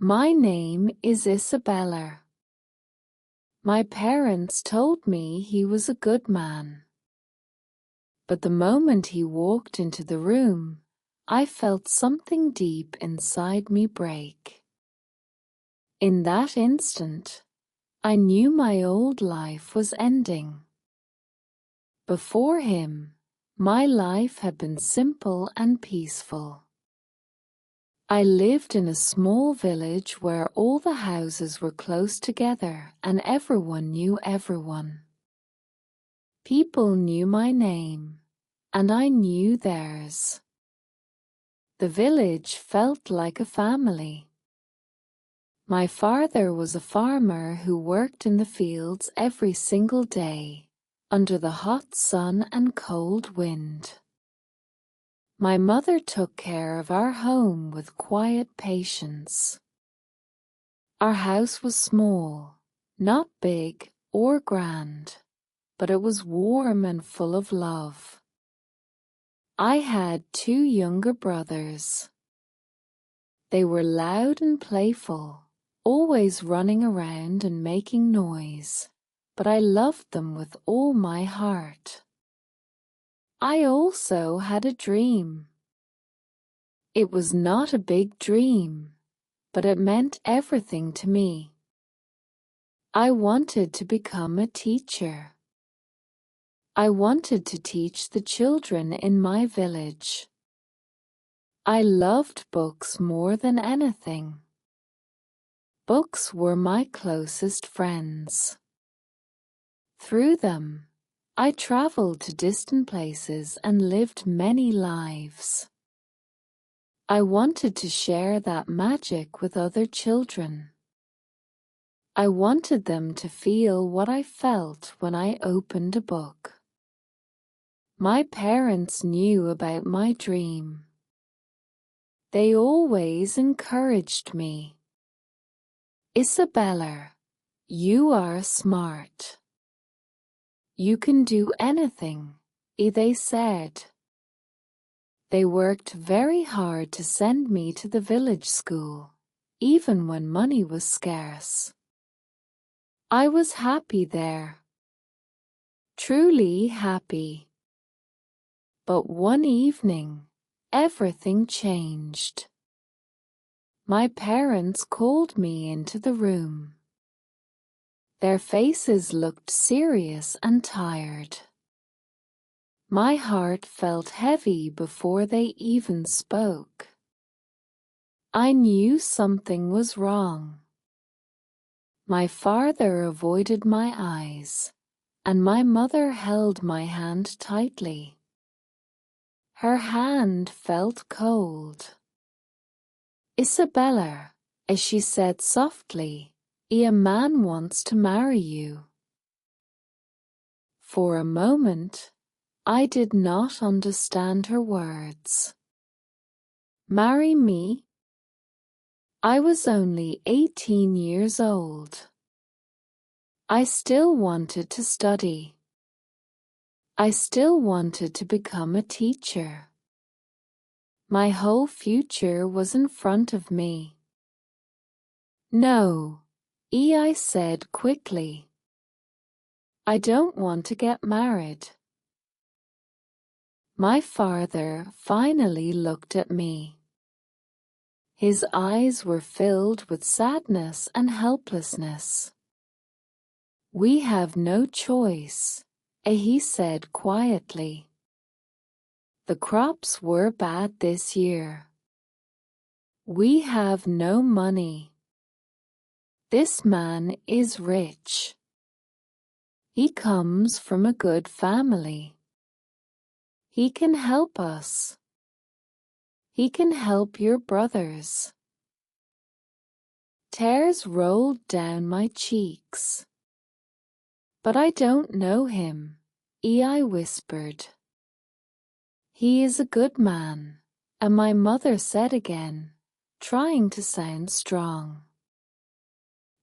My name is Isabella. My parents told me he was a good man. But the moment he walked into the room, I felt something deep inside me break. In that instant, I knew my old life was ending. Before him, my life had been simple and peaceful. I lived in a small village where all the houses were close together and everyone knew everyone. People knew my name, and I knew theirs. The village felt like a family. My father was a farmer who worked in the fields every single day, under the hot sun and cold wind. My mother took care of our home with quiet patience. Our house was small, not big or grand, but it was warm and full of love. I had two younger brothers. They were loud and playful, always running around and making noise, but I loved them with all my heart. I also had a dream. It was not a big dream, but it meant everything to me. I wanted to become a teacher. I wanted to teach the children in my village. I loved books more than anything. Books were my closest friends. Through them, I traveled to distant places and lived many lives. I wanted to share that magic with other children. I wanted them to feel what I felt when I opened a book. My parents knew about my dream. They always encouraged me. Isabella, you are smart. You can do anything, they said. They worked very hard to send me to the village school, even when money was scarce. I was happy there. Truly happy. But one evening, everything changed. My parents called me into the room. Their faces looked serious and tired. My heart felt heavy before they even spoke. I knew something was wrong. My father avoided my eyes, and my mother held my hand tightly. Her hand felt cold. Isabella, as she said softly, a man wants to marry you. For a moment, I did not understand her words. Marry me? I was only 18 years old. I still wanted to study. I still wanted to become a teacher. My whole future was in front of me. No, I said quickly. I don't want to get married. My father finally looked at me. His eyes were filled with sadness and helplessness. We have no choice, he said quietly. The crops were bad this year. We have no money. This man is rich. He comes from a good family. He can help us. He can help your brothers. Tears rolled down my cheeks. But I don't know him, I whispered. He is a good man, and my mother said again, trying to sound strong.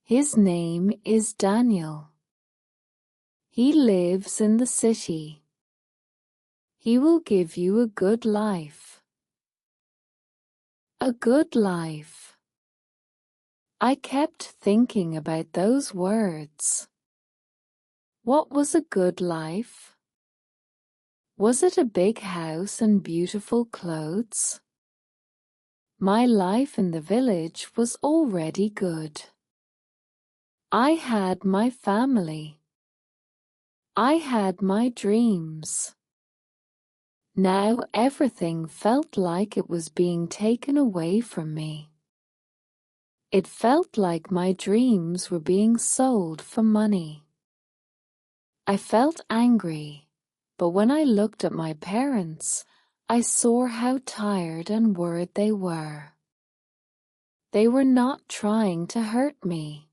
His name is Daniel. He lives in the city. He will give you a good life. A good life. I kept thinking about those words. What was a good life? Was it a big house and beautiful clothes? My life in the village was already good. I had my family. I had my dreams. Now everything felt like it was being taken away from me. It felt like my dreams were being sold for money. I felt angry, but when I looked at my parents, I saw how tired and worried they were. They were not trying to hurt me.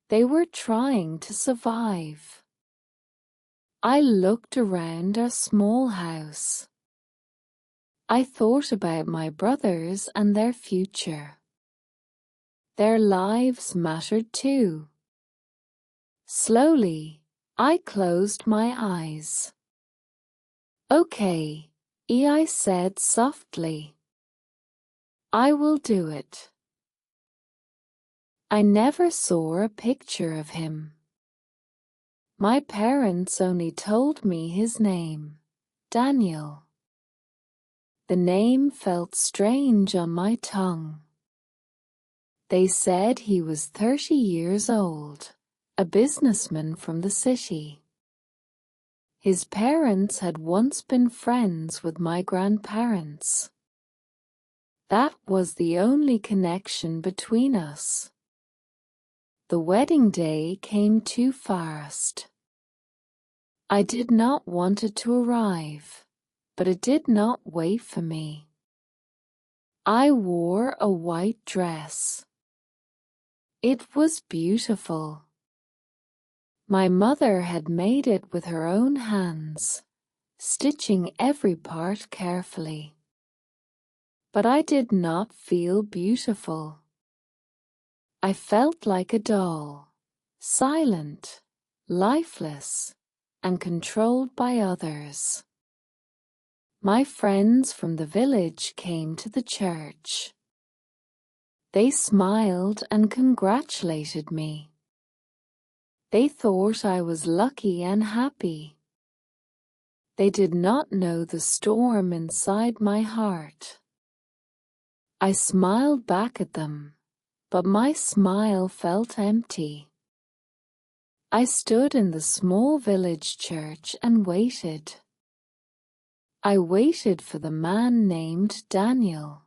They were trying to survive. I looked around our small house. I thought about my brothers and their future. Their lives mattered too. Slowly, I closed my eyes. Okay, I said softly. I will do it. I never saw a picture of him. My parents only told me his name, Daniel. The name felt strange on my tongue. They said he was 30 years old, a businessman from the city. His parents had once been friends with my grandparents. That was the only connection between us. The wedding day came too fast. I did not want it to arrive, but it did not wait for me. I wore a white dress. It was beautiful. My mother had made it with her own hands, stitching every part carefully. But I did not feel beautiful. I felt like a doll, silent, lifeless, and controlled by others. My friends from the village came to the church. They smiled and congratulated me. They thought I was lucky and happy. They did not know the storm inside my heart. I smiled back at them, but my smile felt empty. I stood in the small village church and waited. I waited for the man named Daniel.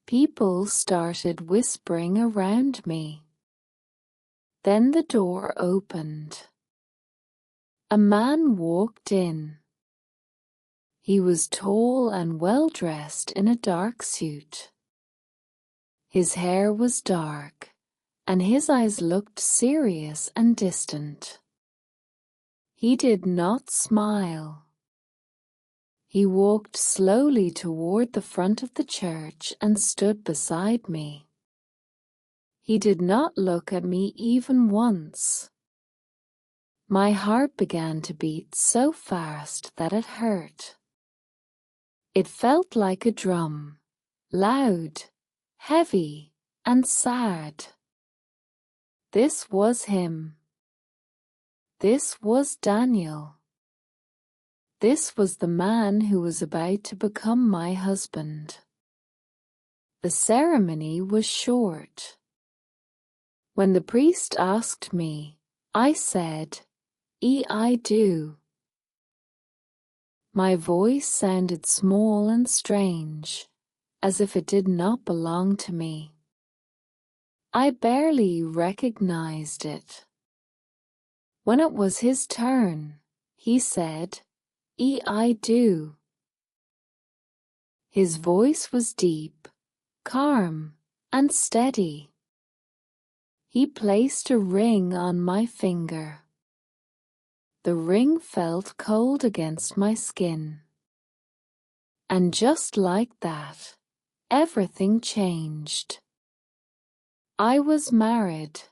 People started whispering around me. Then the door opened. A man walked in. He was tall and well-dressed in a dark suit. His hair was dark, and his eyes looked serious and distant. He did not smile. He walked slowly toward the front of the church and stood beside me. He did not look at me even once. My heart began to beat so fast that it hurt. It felt like a drum, loud, heavy, and sad. This was him. This was Daniel. This was the man who was about to become my husband. The ceremony was short. When the priest asked me, I said, I do. My voice sounded small and strange, as if it did not belong to me. I barely recognized it. When it was his turn, he said, I do. His voice was deep, calm, and steady. He placed a ring on my finger. The ring felt cold against my skin. And just like that, everything changed. I was married.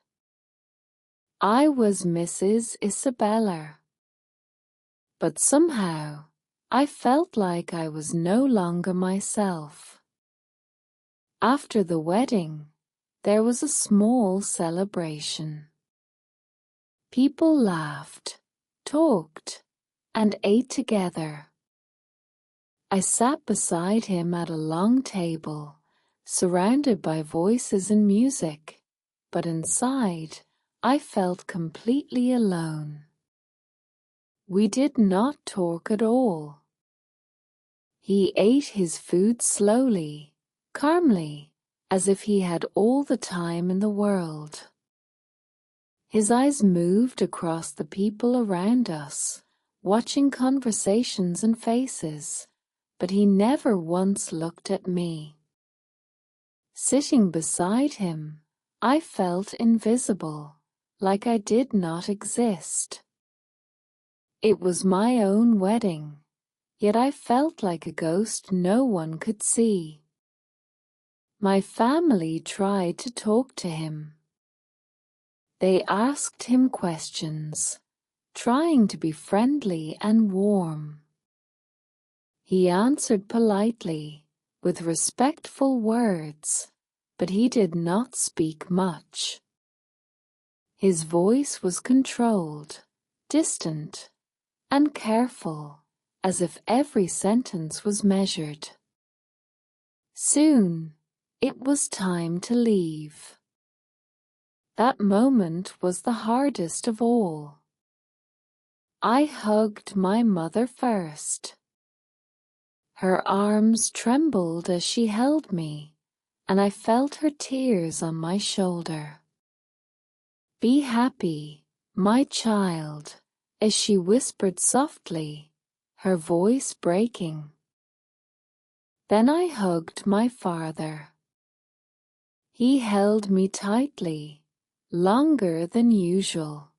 I was Mrs. Isabella. But somehow, I felt like I was no longer myself. After the wedding, there was a small celebration. People laughed, talked, and ate together. I sat beside him at a long table, surrounded by voices and music, but inside, I felt completely alone. We did not talk at all. He ate his food slowly, calmly, as if he had all the time in the world. His eyes moved across the people around us, watching conversations and faces, but he never once looked at me. Sitting beside him, I felt invisible, like I did not exist. It was my own wedding, yet I felt like a ghost no one could see. My family tried to talk to him. They asked him questions, trying to be friendly and warm. He answered politely, with respectful words, but he did not speak much. His voice was controlled, distant, and careful, as if every sentence was measured. Soon, it was time to leave. That moment was the hardest of all. I hugged my mother first. Her arms trembled as she held me, and I felt her tears on my shoulder. "Be happy, my child," as she whispered softly, her voice breaking. Then I hugged my father. He held me tightly, longer than usual.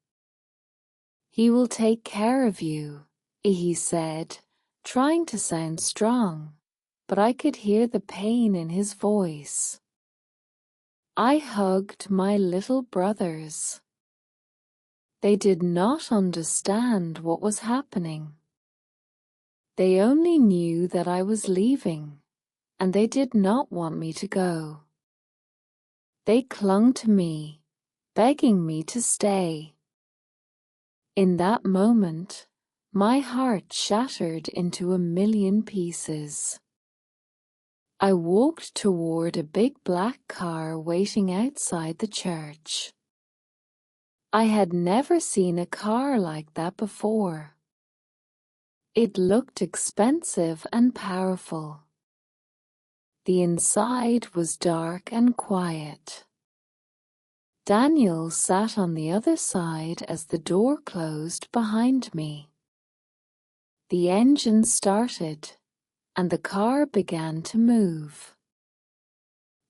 "He will take care of you," he said, trying to sound strong, but I could hear the pain in his voice. I hugged my little brothers. They did not understand what was happening. They only knew that I was leaving, and they did not want me to go. They clung to me, begging me to stay. In that moment, my heart shattered into a million pieces. I walked toward a big black car waiting outside the church. I had never seen a car like that before. It looked expensive and powerful. The inside was dark and quiet. Daniel sat on the other side as the door closed behind me. The engine started, and the car began to move.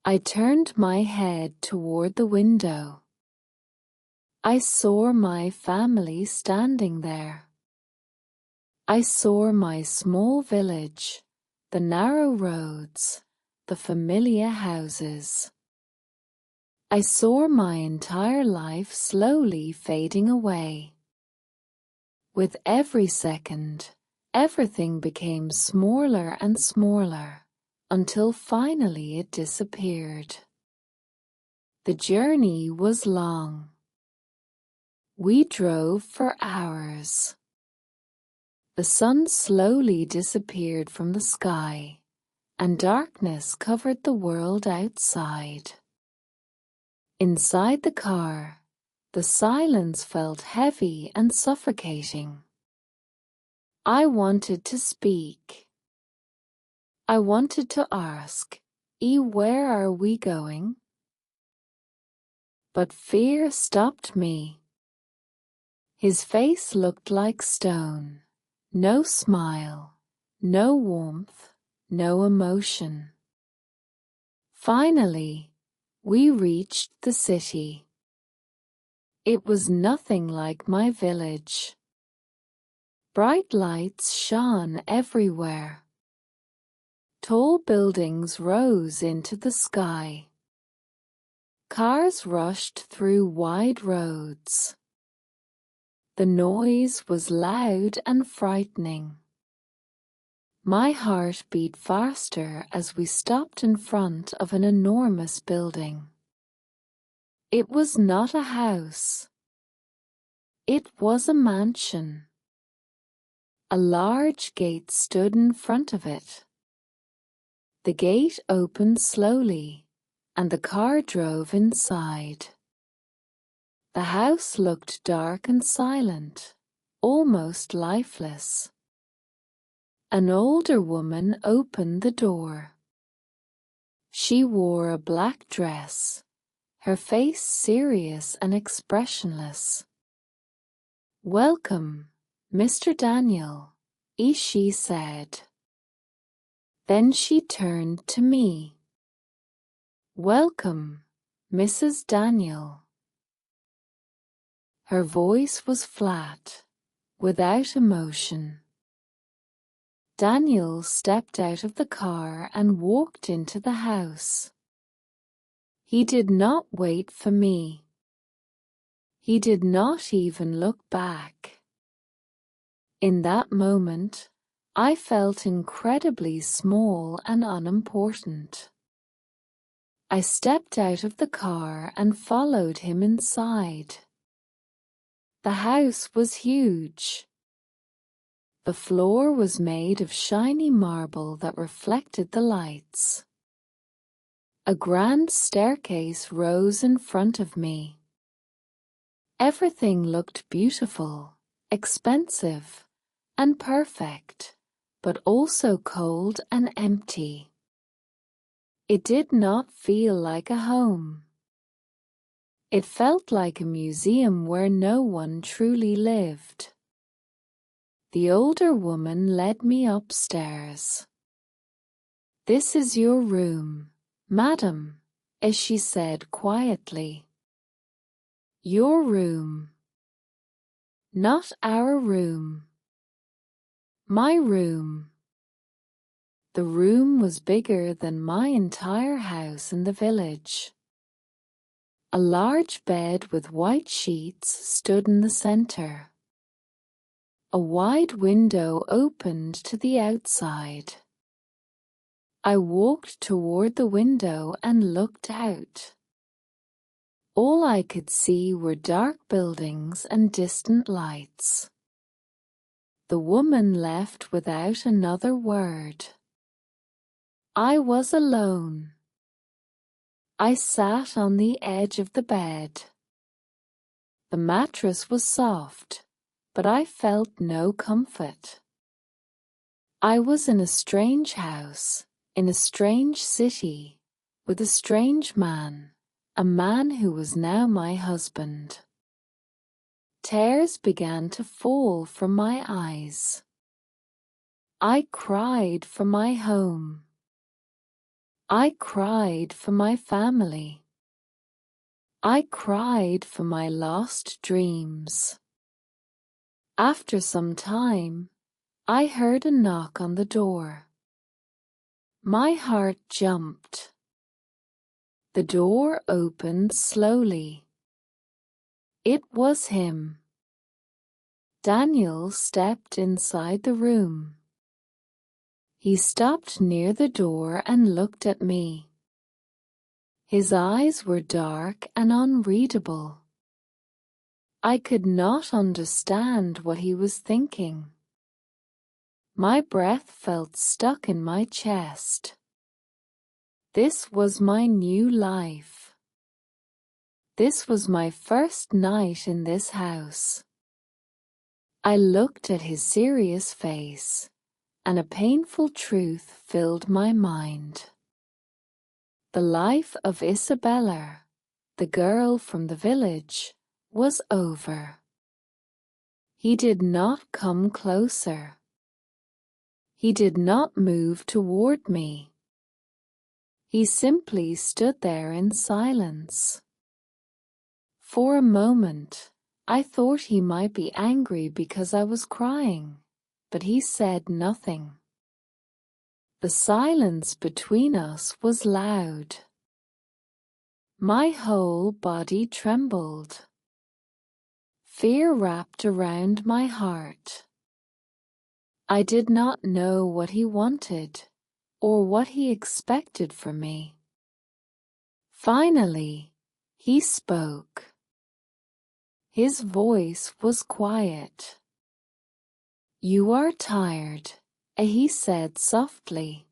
I turned my head toward the window. I saw my family standing there. I saw my small village, the narrow roads, the familiar houses. I saw my entire life slowly fading away. With every second, everything became smaller and smaller, until finally it disappeared. The journey was long. We drove for hours. The sun slowly disappeared from the sky, and darkness covered the world outside. Inside the car, the silence felt heavy and suffocating. I wanted to speak. I wanted to ask, Where are we going?" But fear stopped me. His face looked like stone. No smile, no warmth, no emotion. Finally, we reached the city. It was nothing like my village. Bright lights shone everywhere. Tall buildings rose into the sky. Cars rushed through wide roads. The noise was loud and frightening. My heart beat faster as we stopped in front of an enormous building. It was not a house. It was a mansion. A large gate stood in front of it. The gate opened slowly, and the car drove inside. The house looked dark and silent, almost lifeless. An older woman opened the door. She wore a black dress, her face serious and expressionless. "Welcome, Mr. Daniel," she said. Then she turned to me. "Welcome, Mrs. Daniel." Her voice was flat, without emotion. Daniel stepped out of the car and walked into the house. He did not wait for me. He did not even look back. In that moment, I felt incredibly small and unimportant. I stepped out of the car and followed him inside. The house was huge. The floor was made of shiny marble that reflected the lights. A grand staircase rose in front of me. Everything looked beautiful, expensive, and perfect, but also cold and empty. It did not feel like a home. It felt like a museum where no one truly lived. The older woman led me upstairs. "This is your room, madam," as she said quietly. "Your room. Not our room. My room." The room was bigger than my entire house in the village. A large bed with white sheets stood in the center. A wide window opened to the outside. I walked toward the window and looked out. All I could see were dark buildings and distant lights. The woman left without another word. I was alone. I sat on the edge of the bed. The mattress was soft, but I felt no comfort. I was in a strange house, in a strange city, with a strange man, a man who was now my husband. Tears began to fall from my eyes. I cried for my home. I cried for my family. I cried for my lost dreams. After some time, I heard a knock on the door. My heart jumped. The door opened slowly. It was him. Daniel stepped inside the room. He stopped near the door and looked at me. His eyes were dark and unreadable. I could not understand what he was thinking. My breath felt stuck in my chest. This was my new life. This was my first night in this house. I looked at his serious face, and a painful truth filled my mind. The life of Isabella, the girl from the village, was over. He did not come closer. He did not move toward me. He simply stood there in silence. For a moment, I thought he might be angry because I was crying, but he said nothing. The silence between us was loud. My whole body trembled. Fear wrapped around my heart. I did not know what he wanted or what he expected from me. Finally, He spoke. His voice was quiet. "You are tired," he said softly.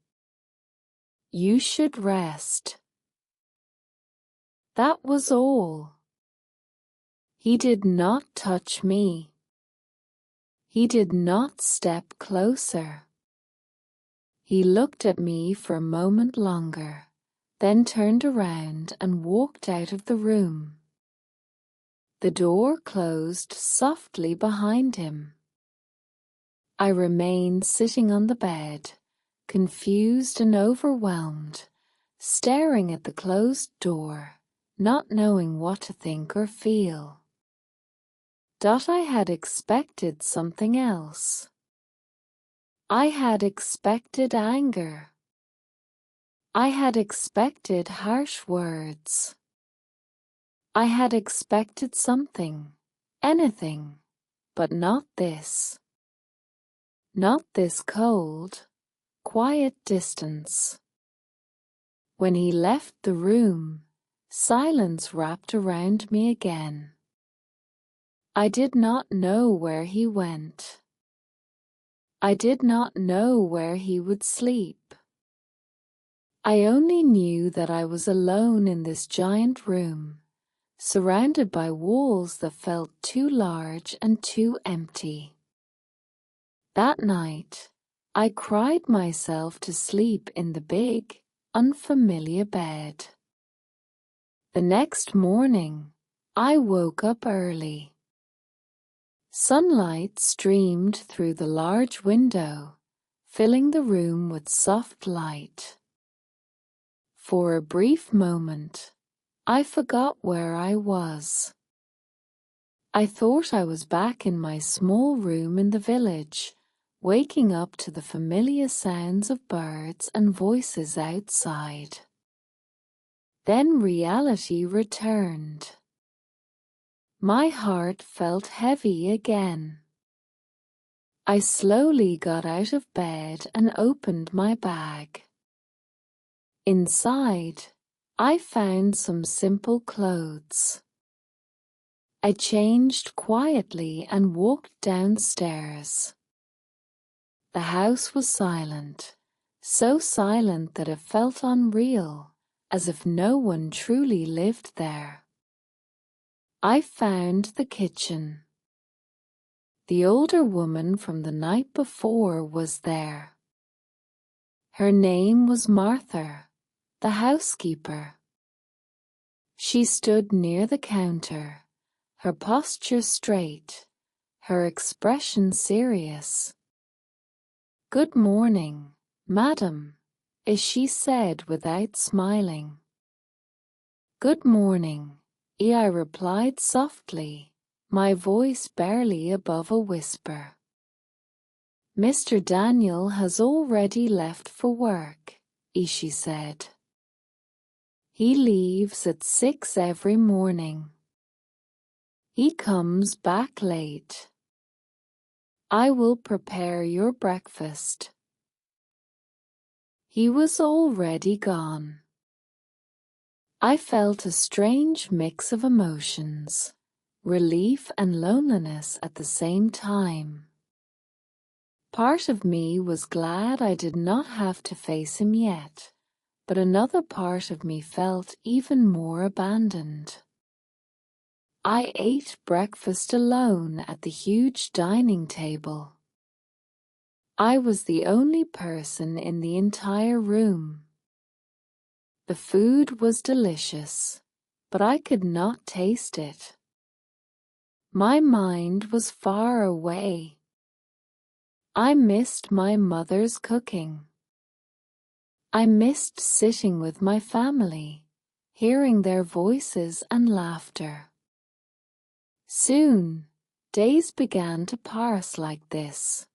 "You should rest." That was all. He did not touch me. He did not step closer. He looked at me for a moment longer, then turned around and walked out of the room. The door closed softly behind him. I remained sitting on the bed, confused and overwhelmed, staring at the closed door, not knowing what to think or feel. I had expected something else. I had expected anger. I had expected harsh words. I had expected something, anything, but not this. Not this cold, quiet distance. When he left the room, silence wrapped around me again. I did not know where he went. I did not know where he would sleep. I only knew that I was alone in this giant room, surrounded by walls that felt too large and too empty. That night, I cried myself to sleep in the big, unfamiliar bed. The next morning, I woke up early. Sunlight streamed through the large window, filling the room with soft light. For a brief moment, I forgot where I was. I thought I was back in my small room in the village, waking up to the familiar sounds of birds and voices outside. Then reality returned. My heart felt heavy again. I slowly got out of bed and opened my bag. Inside, I found some simple clothes. I changed quietly and walked downstairs. The house was silent, so silent that it felt unreal, as if no one truly lived there. I found the kitchen. The older woman from the night before was there. Her name was Martha, the housekeeper. She stood near the counter, her posture straight, her expression serious. "Good morning, madam," she said without smiling. "Good morning," I replied softly, my voice barely above a whisper. "Mr. Daniel has already left for work," she said. "He leaves at 6 every morning. He comes back late. I will prepare your breakfast." He was already gone. I felt a strange mix of emotions, relief and loneliness at the same time. Part of me was glad I did not have to face him yet, but another part of me felt even more abandoned. I ate breakfast alone at the huge dining table. I was the only person in the entire room. The food was delicious, but I could not taste it. My mind was far away. I missed my mother's cooking. I missed sitting with my family, hearing their voices and laughter. Soon, days began to pass like this.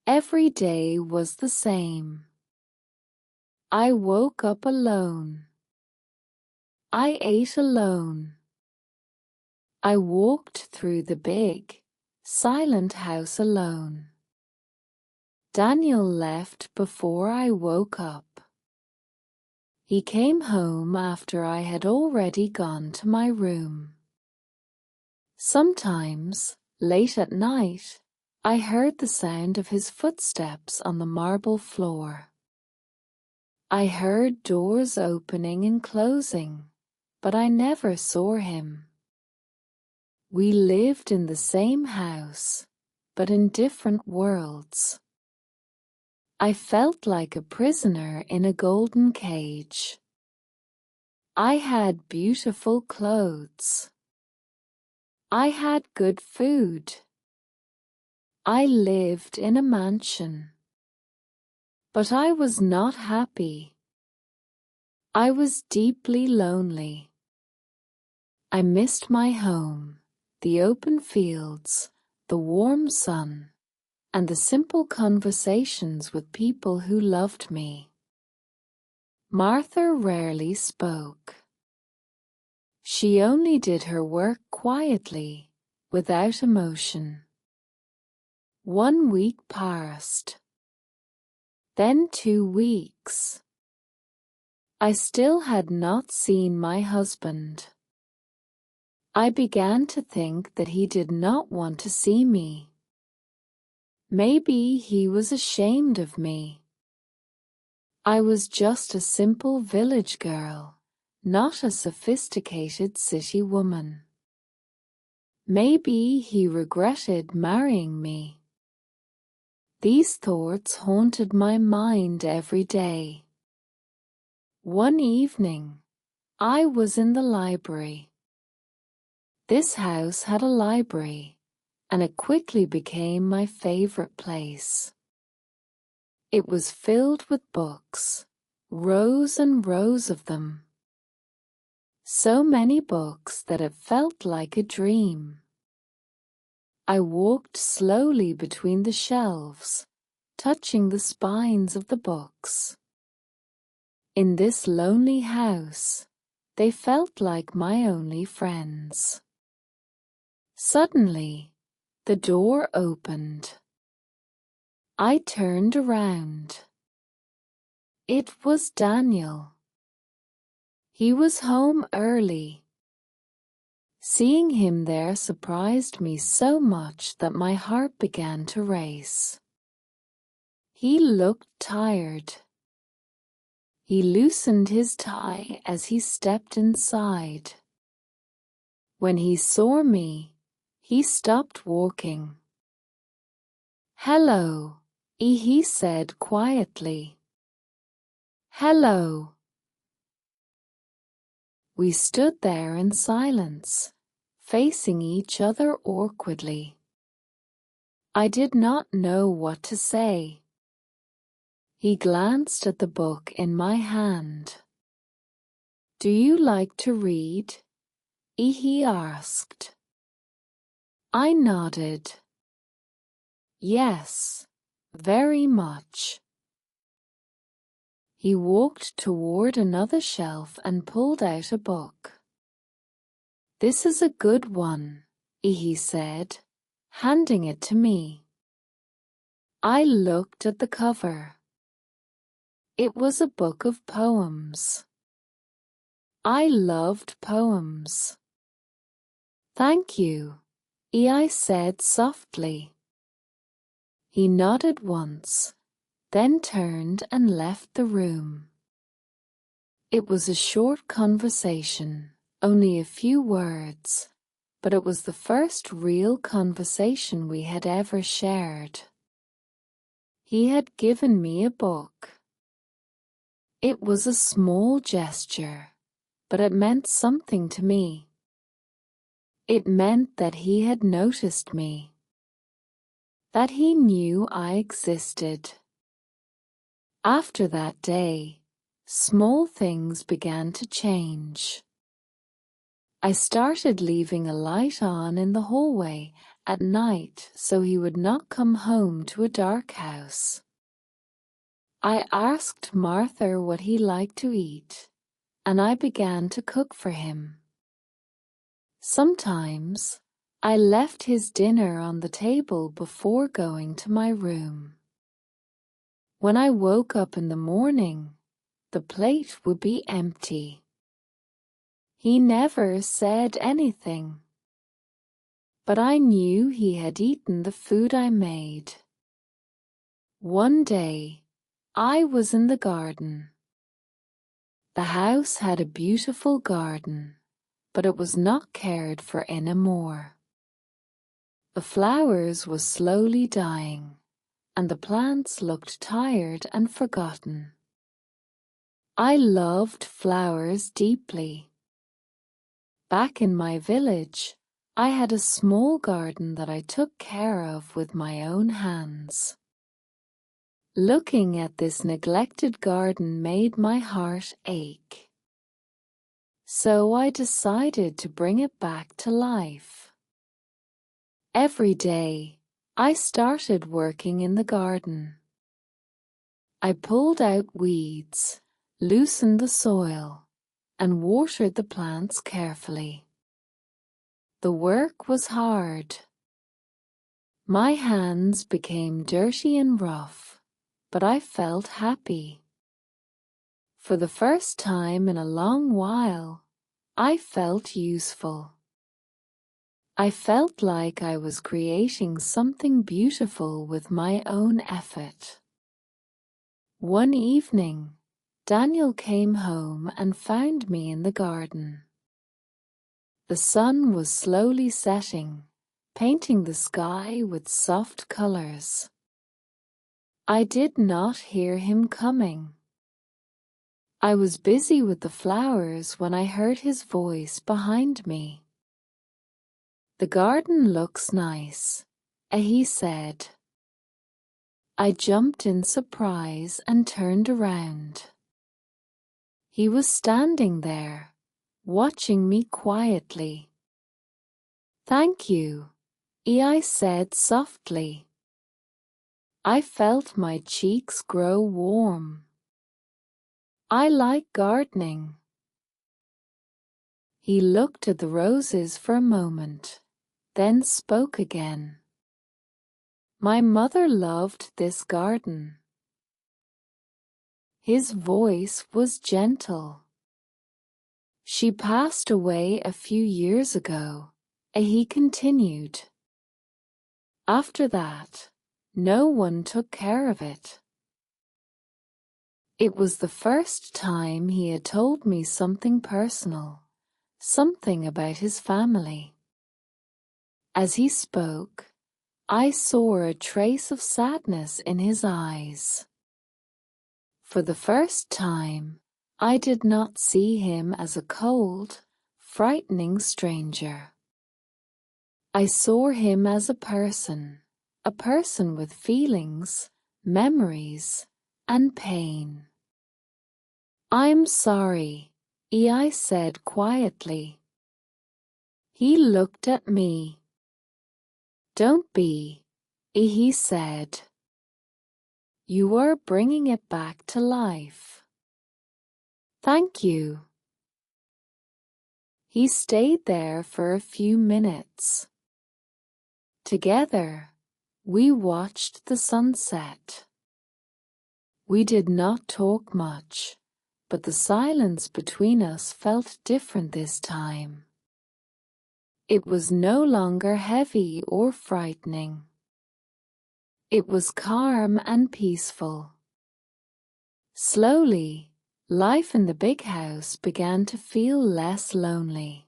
Every day was the same. I woke up alone. I ate alone. I walked through the big, silent house alone. Daniel left before I woke up. He came home after I had already gone to my room. Sometimes, late at night, I heard the sound of his footsteps on the marble floor. I heard doors opening and closing, but I never saw him. We lived in the same house, but in different worlds. I felt like a prisoner in a golden cage. I had beautiful clothes. I had good food. I lived in a mansion. But I was not happy. I was deeply lonely. I missed my home, the open fields, the warm sun, and the simple conversations with people who loved me. Martha rarely spoke. She only did her work quietly, without emotion. 1 week passed. Then 2 weeks. I still had not seen my husband. I began to think that he did not want to see me. Maybe he was ashamed of me. I was just a simple village girl, not a sophisticated city woman. Maybe he regretted marrying me. These thoughts haunted my mind every day. One evening, I was in the library. This house had a library, and it quickly became my favorite place. It was filled with books, rows and rows of them. So many books that it felt like a dream. I walked slowly between the shelves, touching the spines of the books. In this lonely house, they felt like my only friends. Suddenly, the door opened. I turned around. It was Daniel. He was home early. Seeing him there surprised me so much that my heart began to race. He looked tired. He loosened his tie as he stepped inside. When he saw me, he stopped walking. "Hello," he said quietly. "Hello." We stood there in silence, facing each other awkwardly. I did not know what to say. He glanced at the book in my hand. "Do you like to read?" he asked. I nodded. "Yes, very much." He walked toward another shelf and pulled out a book. "This is a good one," he said, handing it to me. I looked at the cover. It was a book of poems. I loved poems. "Thank you," I said softly. He nodded once, then turned and left the room. It was a short conversation, only a few words, but it was the first real conversation we had ever shared. He had given me a book. It was a small gesture, but it meant something to me. It meant that he had noticed me, that he knew I existed. After that day, small things began to change. I started leaving a light on in the hallway at night so he would not come home to a dark house. I asked Martha what he liked to eat, and I began to cook for him. Sometimes, I left his dinner on the table before going to my room. When I woke up in the morning, the plate would be empty. He never said anything, but I knew he had eaten the food I made. One day, I was in the garden. The house had a beautiful garden, but it was not cared for anymore. The flowers were slowly dying, and the plants looked tired and forgotten. I loved flowers deeply. Back in my village, I had a small garden that I took care of with my own hands. Looking at this neglected garden made my heart ache. So I decided to bring it back to life. Every day, I started working in the garden. I pulled out weeds, loosened the soil, and watered the plants carefully. The work was hard. My hands became dirty and rough, but I felt happy. For the first time in a long while, I felt useful. I felt like I was creating something beautiful with my own effort. One evening, Daniel came home and found me in the garden. The sun was slowly setting, painting the sky with soft colors. I did not hear him coming. I was busy with the flowers when I heard his voice behind me. "The garden looks nice," he said. I jumped in surprise and turned around. He was standing there, watching me quietly. "Thank you," I said softly. I felt my cheeks grow warm. "I like gardening." He looked at the roses for a moment, then spoke again. "My mother loved this garden." His voice was gentle. "She passed away a few years ago," he continued. "After that, no one took care of it." It was the first time he had told me something personal, something about his family. As he spoke, I saw a trace of sadness in his eyes. For the first time, I did not see him as a cold, frightening stranger. I saw him as a person with feelings, memories, and pain. "I'm sorry," I said quietly. He looked at me. "Don't be," he said. "You are bringing it back to life." "Thank you." He stayed there for a few minutes. Together, we watched the sunset. We did not talk much, but the silence between us felt different this time. It was no longer heavy or frightening. It was calm and peaceful. Slowly, life in the big house began to feel less lonely.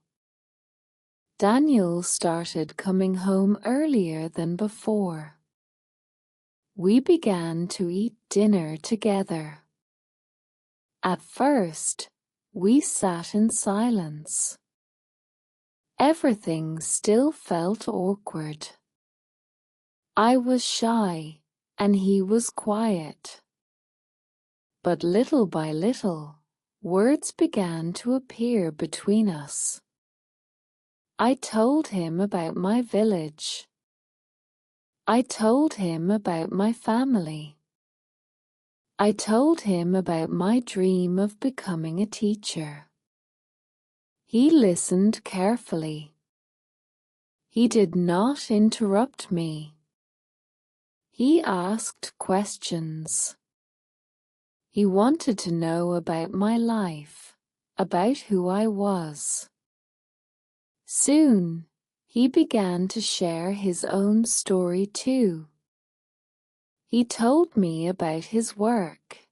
Daniel started coming home earlier than before. We began to eat dinner together. At first, we sat in silence. Everything still felt awkward. I was shy, and he was quiet. But little by little, words began to appear between us. I told him about my village. I told him about my family. I told him about my dream of becoming a teacher. He listened carefully. He did not interrupt me. He asked questions. He wanted to know about my life, about who I was. Soon, he began to share his own story too. He told me about his work.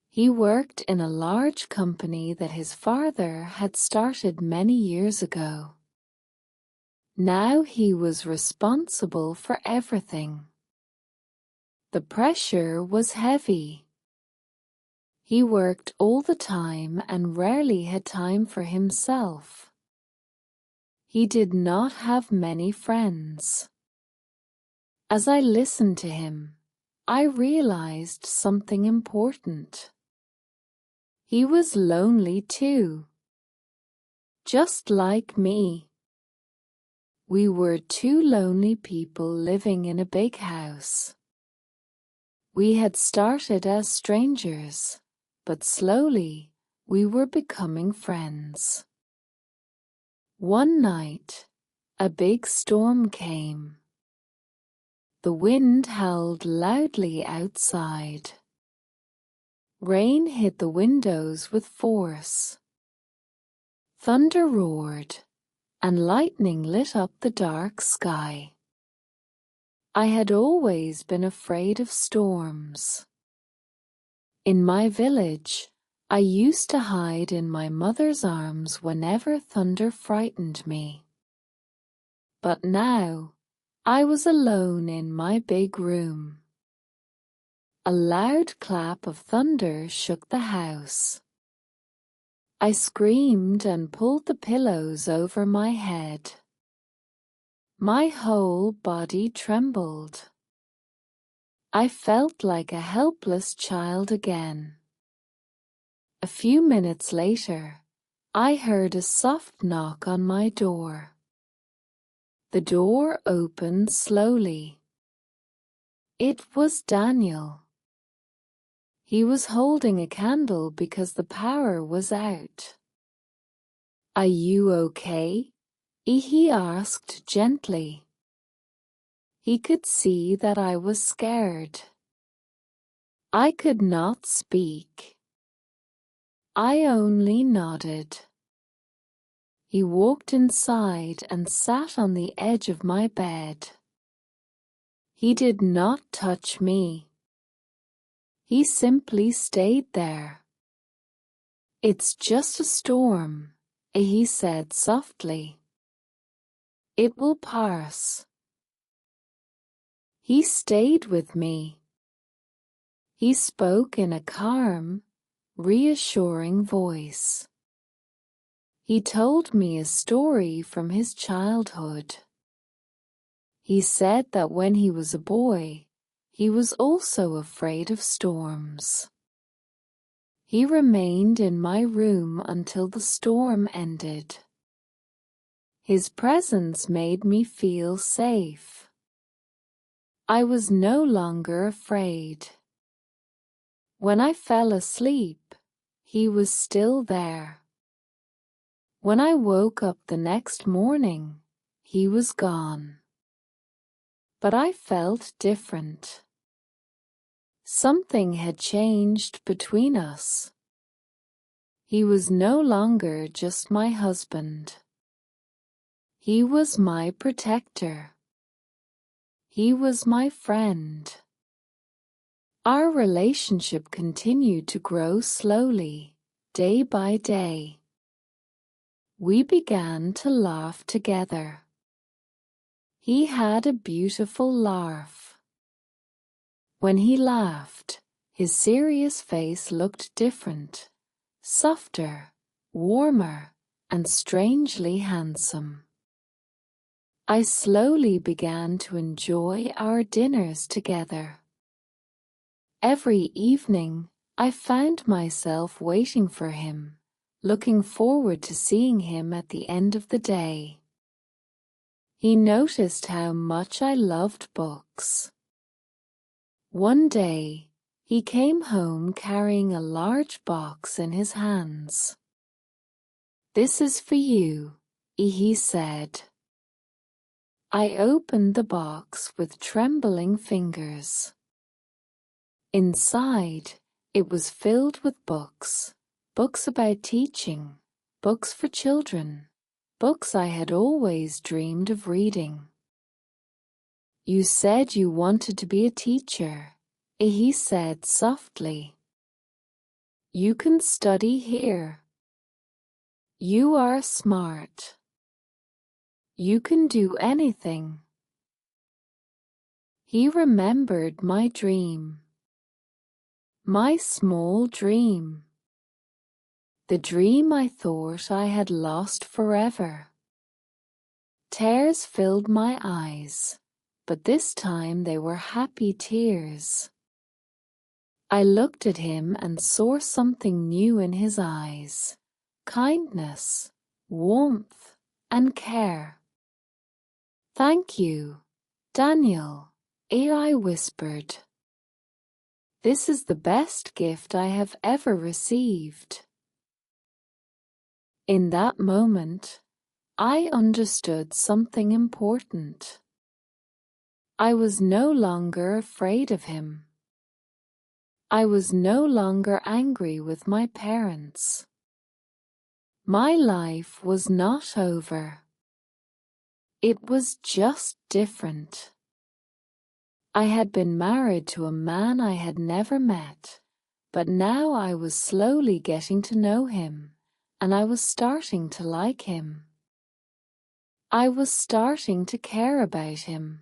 He worked in a large company that his father had started many years ago. Now he was responsible for everything. The pressure was heavy. He worked all the time and rarely had time for himself. He did not have many friends. As I listened to him, I realized something important. He was lonely too. Just like me. We were two lonely people living in a big house. We had started as strangers, but slowly we were becoming friends. One night, a big storm came. The wind howled loudly outside. Rain hit the windows with force. Thunder roared, and lightning lit up the dark sky. I had always been afraid of storms. In my village, I used to hide in my mother's arms whenever thunder frightened me. But now, I was alone in my big room. A loud clap of thunder shook the house. I screamed and pulled the pillows over my head. My whole body trembled. I felt like a helpless child again. A few minutes later, I heard a soft knock on my door. The door opened slowly. It was Daniel. He was holding a candle because the power was out. "Are you okay?" he asked gently. He could see that I was scared. I could not speak. I only nodded. He walked inside and sat on the edge of my bed. He did not touch me. He simply stayed there. "It's just a storm," he said softly. "It will pass." He stayed with me. He spoke in a calm, reassuring voice. He told me a story from his childhood. He said that when he was a boy, he was also afraid of storms. He remained in my room until the storm ended. His presence made me feel safe. I was no longer afraid. When I fell asleep, he was still there. When I woke up the next morning, he was gone. But I felt different. Something had changed between us. He was no longer just my husband. He was my protector. He was my friend. Our relationship continued to grow slowly, day by day. We began to laugh together. He had a beautiful laugh. When he laughed, his serious face looked different, softer, warmer, and strangely handsome. I slowly began to enjoy our dinners together. Every evening, I found myself waiting for him, looking forward to seeing him at the end of the day. He noticed how much I loved books. One day, he came home carrying a large box in his hands. "This is for you," he said. I opened the box with trembling fingers. Inside, It was filled with books, books about teaching, books for children, books I had always dreamed of reading. You said you wanted to be a teacher, he said softly. You can study here. You are smart. You can do anything. He remembered my dream. My small dream. The dream I thought I had lost forever. Tears filled my eyes, but this time they were happy tears. I looked at him and saw something new in his eyes: kindness, warmth, and care. Thank you, Daniel, I whispered. This is the best gift I have ever received. In that moment, I understood something important. I was no longer afraid of him. I was no longer angry with my parents. My life was not over. It was just different. I had been married to a man I had never met, but now I was slowly getting to know him, and I was starting to like him. I was starting to care about him.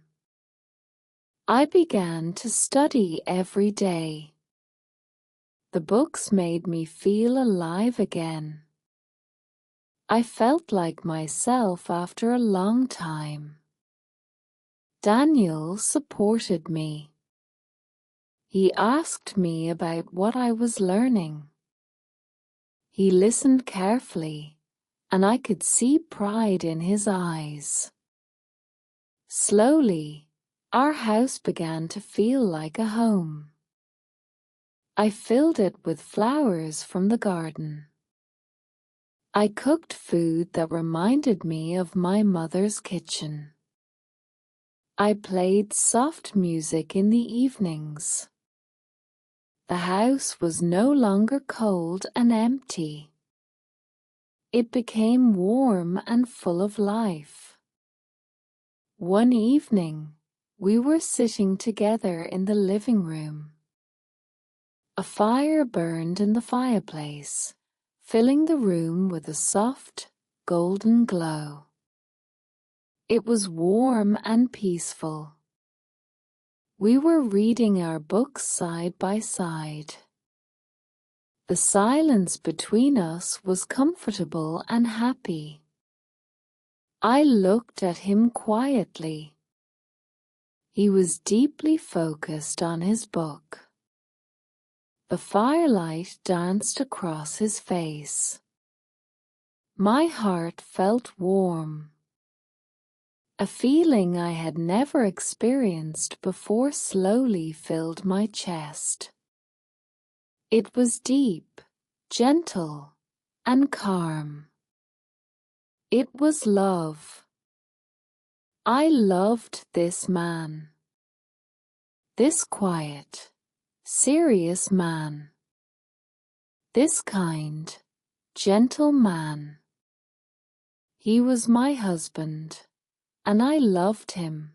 I began to study every day. The books made me feel alive again. I felt like myself after a long time. Daniel supported me. He asked me about what I was learning. He listened carefully, and I could see pride in his eyes. Slowly, our house began to feel like a home. I filled it with flowers from the garden. I cooked food that reminded me of my mother's kitchen. I played soft music in the evenings. The house was no longer cold and empty. It became warm and full of life. One evening, we were sitting together in the living room. A fire burned in the fireplace, filling the room with a soft, golden glow. It was warm and peaceful. We were reading our books side by side. The silence between us was comfortable and happy. I looked at him quietly. He was deeply focused on his book. The firelight danced across his face. My heart felt warm. A feeling I had never experienced before slowly filled my chest. It was deep, gentle, and calm. It was love. I loved this man. This quiet, serious man. This kind, gentle man. He was my husband, and I loved him.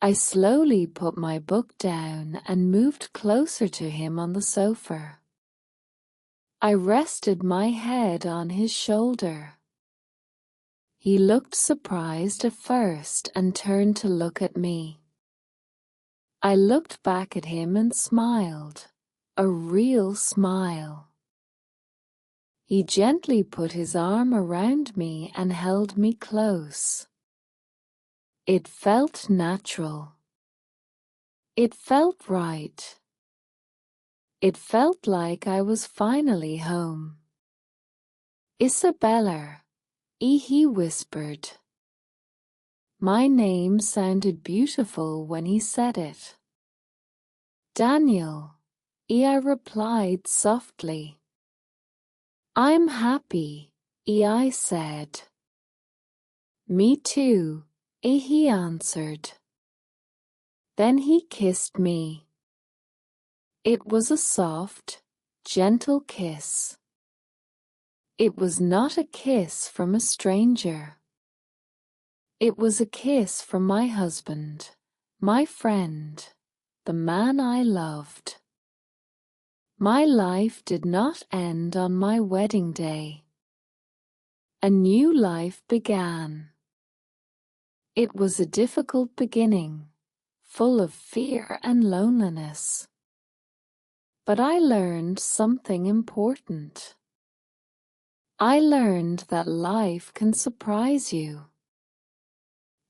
I slowly put my book down and moved closer to him on the sofa. I rested my head on his shoulder. He looked surprised at first and turned to look at me. I looked back at him and smiled, a real smile. He gently put his arm around me and held me close. It felt natural. It felt right. It felt like I was finally home. Isabella, he whispered. My name sounded beautiful when he said it. Daniel, I replied softly. I'm happy, I said. Me too, he answered. Then he kissed me. It was a soft, gentle kiss. It was not a kiss from a stranger. It was a kiss from my husband, my friend, the man I loved. My life did not end on my wedding day. A new life began. It was a difficult beginning, full of fear and loneliness. But I learned something important. I learned that life can surprise you.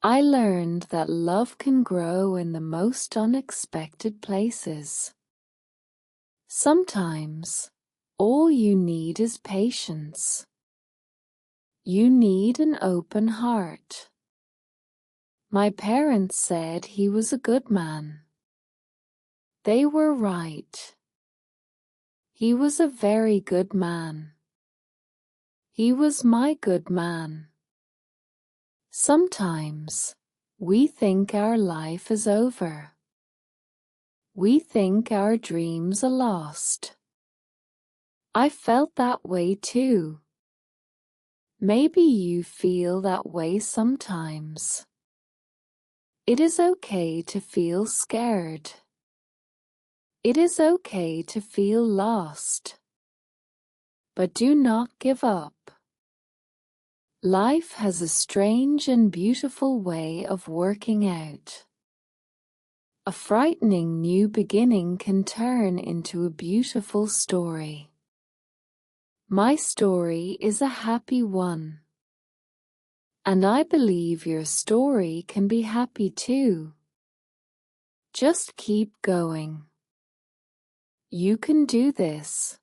I learned that love can grow in the most unexpected places. Sometimes, all you need is patience. You need an open heart. My parents said he was a good man. They were right. He was a very good man. He was my good man. Sometimes, we think our life is over. We think our dreams are lost. I felt that way too. Maybe you feel that way sometimes. It is okay to feel scared. It is okay to feel lost. But do not give up. Life has a strange and beautiful way of working out. A frightening new beginning can turn into a beautiful story. My story is a happy one. And I believe your story can be happy too. Just keep going. You can do this.